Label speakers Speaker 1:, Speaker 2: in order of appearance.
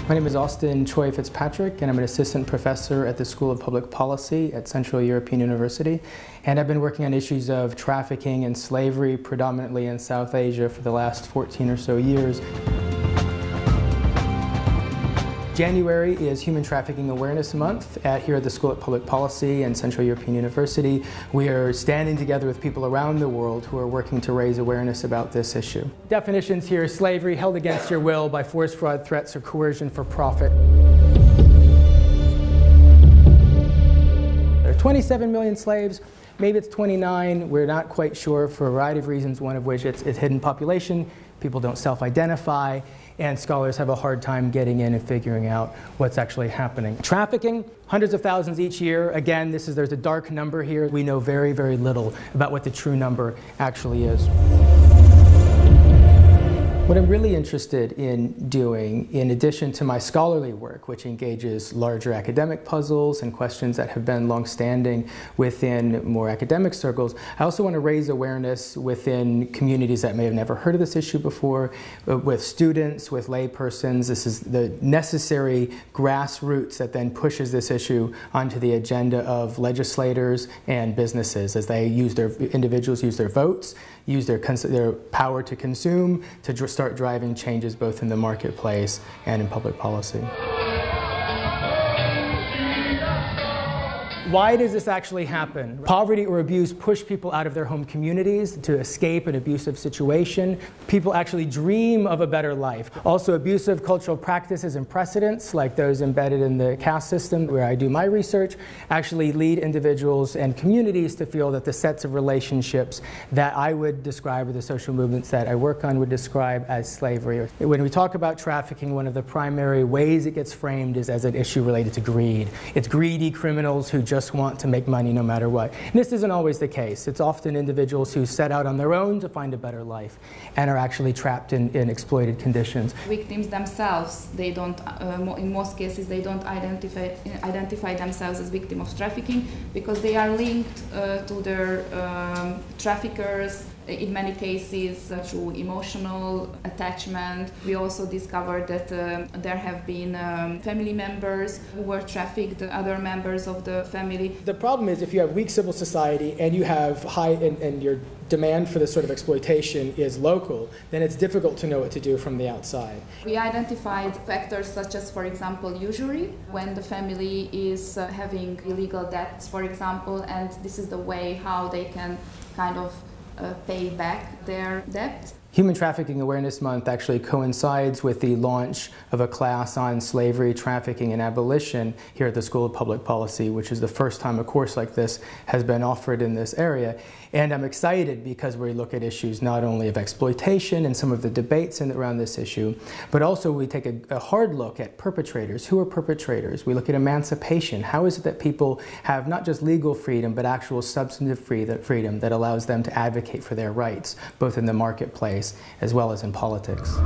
Speaker 1: My name is Austin Choi-Fitzpatrick, and I'm an assistant professor at the School of Public Policy at Central European University. And I've been working on issues of trafficking and slavery, predominantly in South Asia, for the last 14 or so years. January is Human Trafficking Awareness Month here at the School of Public Policy and Central European University. We are standing together with people around the world who are working to raise awareness about this issue. Definitions here: slavery held against your will by force, fraud, threats, or coercion for profit. There are 27 million slaves. Maybe it's 29. We're not quite sure for a variety of reasons, one of which it's hidden population. People don't self-identify, and scholars have a hard time getting in and figuring out what's actually happening. Trafficking, hundreds of thousands each year. Again, there's a dark number here. We know very, very little about what the true number actually is. What I'm really interested in doing, in addition to my scholarly work, which engages larger academic puzzles and questions that have been long-standing within more academic circles, I also want to raise awareness within communities that may have never heard of this issue before, with students, with laypersons. This is the necessary grassroots that then pushes this issue onto the agenda of legislators and businesses as they individuals use their votes, use their power to consume, to start driving changes both in the marketplace and in public policy. Why does this actually happen? Poverty or abuse push people out of their home communities to escape an abusive situation. People actually dream of a better life. Also, abusive cultural practices and precedents, like those embedded in the caste system where I do my research, actually lead individuals and communities to feel that the sets of relationships that I would describe, or the social movements that I work on would describe, as slavery. When we talk about trafficking, one of the primary ways it gets framed is as an issue related to greed. It's greedy criminals who just want to make money no matter what. And this isn't always the case. It's often individuals who set out on their own to find a better life and are actually trapped in exploited conditions.
Speaker 2: Victims themselves, they don't, in most cases, they don't identify themselves as victims of trafficking because they are linked to their traffickers, in many cases through emotional attachment. We also discovered that there have been family members who were trafficked, other members of the family.
Speaker 1: The problem is if you have weak civil society and you have and your demand for this sort of exploitation is local, then it's difficult to know what to do from the outside.
Speaker 2: We identified factors such as, for example, usury, when the family is having illegal debts, for example, and this is the way how they can kind of pay back their debt.
Speaker 1: Human Trafficking Awareness Month actually coincides with the launch of a class on slavery, trafficking, and abolition here at the School of Public Policy, which is the first time a course like this has been offered in this area. And I'm excited because we look at issues not only of exploitation and some of the debates around this issue, but also we take a hard look at perpetrators. Who are perpetrators? We look at emancipation. How is it that people have not just legal freedom, but actual substantive freedom that allows them to advocate for their rights, both in the marketplace as well as in politics?